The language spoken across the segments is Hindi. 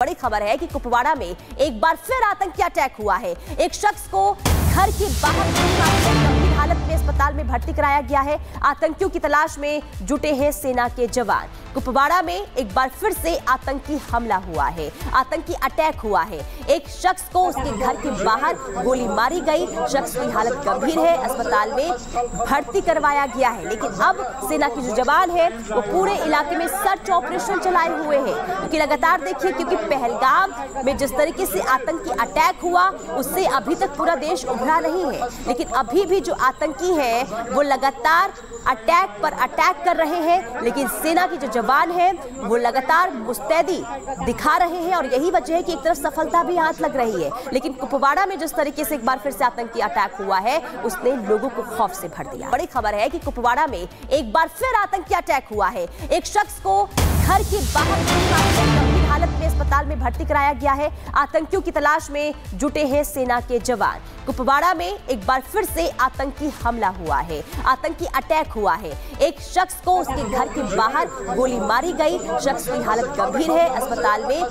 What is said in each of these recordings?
बड़ी खबर है कि कुपवाड़ा में एक बार फिर आतंकी अटैक हुआ है। एक शख्स को घर के बाहर गंभीर हालत में अस्पताल में भर्ती कराया गया है। आतंकियों की तलाश में जुटे हैं सेना के जवान। कुपवाड़ा में एक बार फिर से आतंकी हमला हुआ है, आतंकी अटैक हुआ है। एक शख्स को उसके घर के बाहर गोली मारी गई। शख्स की हालत गंभीर है, अस्पताल में भर्ती करवाया गया है। लेकिन अब सेना के जो जवान है वो पूरे इलाके में सर्च ऑपरेशन चलाए हुए हैं, क्योंकि लगातार देखिए, क्योंकि पहलगाम में जिस तरीके से आतंकी अटैक हुआ उससे अभी तक पूरा देश उभरा नहीं है। लेकिन अभी भी जो आतंकी हैं वो लगातार अटैक पर अटैक कर रहे हैं। लेकिन सेना की जो जवान हैं वो लगातार मुस्तैदी दिखा रहे हैं और यही वजह है कि एक तरफ सफलता भी हाथ लग रही है। लेकिन कुपवाड़ा में जिस तरीके से एक बार फिर से आतंकी अटैक हुआ है उसने लोगों को खौफ से भर दिया। बड़ी खबर है कि कुपवाड़ा में एक बार फिर आतंकी अटैक हुआ है। एक शख्स को घर के बाहर गंभीर हालत में अस्पताल में भर्ती कराया गया है। आतंकियों की तलाश में जुटे हैं सेना के जवान। कुपवाड़ा में एक बार फिर से आतंकी हमला हुआ है, आतंकी अटैक हुआ है। एक शख्स को उसके घर के बाहर गोली मारी गई। शख्स की हालत गंभीर है, अस्पताल में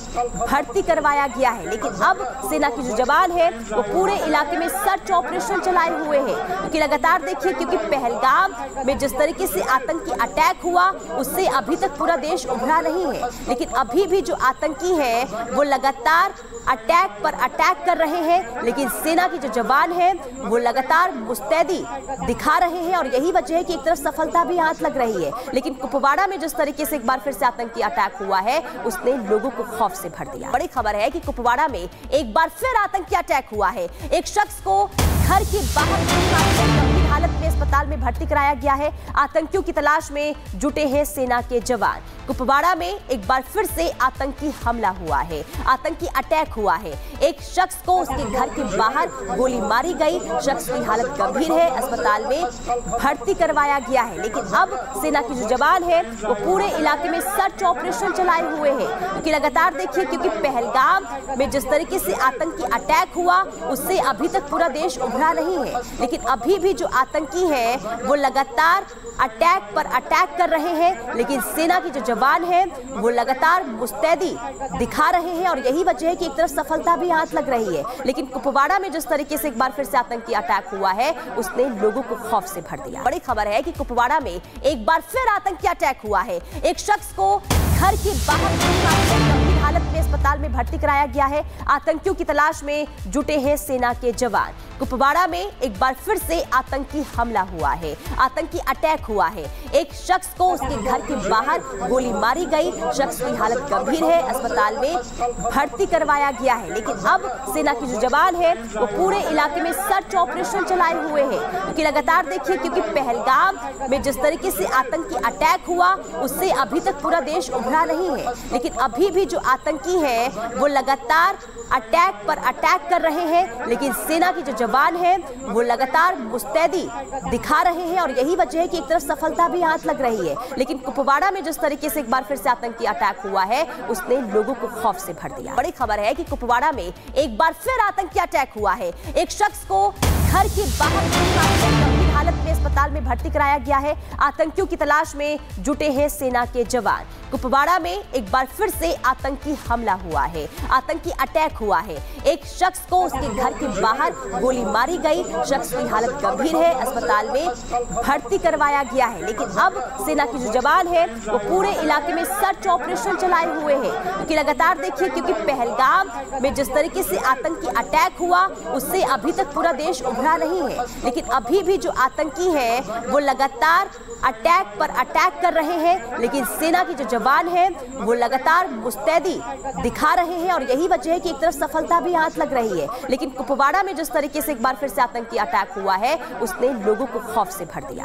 भर्ती करवाया गया है। लेकिन अब सेना के जो जवान है वो पूरे इलाके में सर्च ऑपरेशन चलाए हुए हैं, क्योंकि लगातार देखिए, क्योंकि पहलगाम में जिस तरीके से आतंकी अटैक हुआ उससे अभी तक पूरा देश उभरा नहीं है। लेकिन अभी भी जो आतंकी हैं वो लगातार अटैक पर अटैक कर रहे हैं। लेकिन सेना की जो जवान हैं वो लगातार मुस्तैदी दिखा रहे हैं और यही वजह है कि एक तरफ सफलता भी हाथ लग रही है। लेकिन कुपवाड़ा में जिस तरीके से एक बार फिर से आतंकी अटैक हुआ है उसने लोगों को खौफ से भर दिया। बड़ी खबर है कि कुपवाड़ा में एक बार फिर आतंकी अटैक हुआ है। एक शख्स को घर के बाहर गंभीर हालत में अस्पताल में भर्ती कराया गया है। आतंकियों की तलाश में जुटे हैं सेना के जवान। कुपवाड़ा में एक बार फिर से आतंकी हमला हुआ है, आतंकी अटैक हुआ है। एक शख्स को उसके घर के बाहर गोली मारी गई। शख्स की हालत गंभीर है, अस्पताल में भर्ती करवाया गया है। लेकिन अब सेना के जो जवान है वो पूरे इलाके में सर्च ऑपरेशन चलाए हुए हैं, क्योंकि लगातार देखिए, क्योंकि पहलगाम में जिस तरीके से आतंकी अटैक हुआ उससे अभी तक पूरा देश उभरा नहीं है। लेकिन अभी भी जो आतंकी हैं वो लगातार अटैक पर अटैक कर रहे हैं। लेकिन सेना की जो जवान हैं वो लगातार मुस्तैदी दिखा रहे हैं और यही वजह है कि एक तरफ सफलता भी हाथ लग रही है। लेकिन कुपवाड़ा में जिस तरीके से एक बार फिर से आतंकी अटैक हुआ है उसने लोगों को खौफ से भर दिया। बड़ी खबर है कि कुपवाड़ा में एक बार फिर आतंकी अटैक हुआ है। एक शख्स को घर के बाहर गंभीर हालत में अस्पताल में भर्ती कराया गया है। आतंकियों की तलाश में जुटे हैं सेना के जवान। कुपवाड़ा में एक बार फिर से आतंकी हमला हुआ है, आतंकी अटैक हुआ है। एक शख्स को उसके घर के बाहर गोली मारी गई। शख्स की हालत गंभीर है, अस्पताल में भर्ती करवाया गया है। लेकिन अब सेना की जो जवान है वो पूरे इलाके में सर्च ऑपरेशन चलाए हुए हैं, क्योंकि लगातार देखिए, क्योंकि पहलगाम में जिस तरीके से आतंकी अटैक हुआ उससे अभी तक पूरा देश उभरा नहीं है। लेकिन अभी भी जो आतंकी हैं वो लगातार अटैक पर अटैक कर रहे हैं। लेकिन सेना की जो जवान हैं वो लगातार मुस्तैदी दिखा रहे हैं और यही वजह है कि एक तरफ सफलता भी हाथ लग रही है। लेकिन कुपवाड़ा में जिस तरीके से एक बार फिर से आतंकी अटैक हुआ है उसने लोगों को खौफ से भर दिया। बड़ी खबर है कि कुपवाड़ा में एक बार फिर आतंकी अटैक हुआ है। एक शख्स को घर के बाहर गंभीर हालत में अस्पताल में भर्ती कराया गया है। आतंकियों की तलाश में जुटे हैं सेना के जवान। कुपवाड़ा में एक बार फिर से आतंकी हमला हुआ है, आतंकी अटैक हुआ है। एक शख्स को उसके घर के बाहर गोली मारी गई। शख्स की हालत गंभीर है, अस्पताल में भर्ती करवाया गया है। लेकिन अब सेना की जो जवान है वो पूरे इलाके में सर्च ऑपरेशन चलाए हुए हैं, क्योंकि लगातार देखिए, क्योंकि पहलगाम में जिस तरीके से आतंकी अटैक हुआ उससे अभी तक पूरा देश उभरा नहीं है। लेकिन अभी भी जो आतंकी हैं वो लगातार अटैक पर अटैक कर रहे हैं। लेकिन सेना की जो जवान हैं वो लगातार मुस्तैदी दिखा रहे हैं और यही वजह है कि एक तरफ सफलता भी हाथ लग रही है। लेकिन कुपवाड़ा में जिस तरीके से एक बार फिर से आतंकी अटैक हुआ है उसने लोगों को खौफ से भर दिया।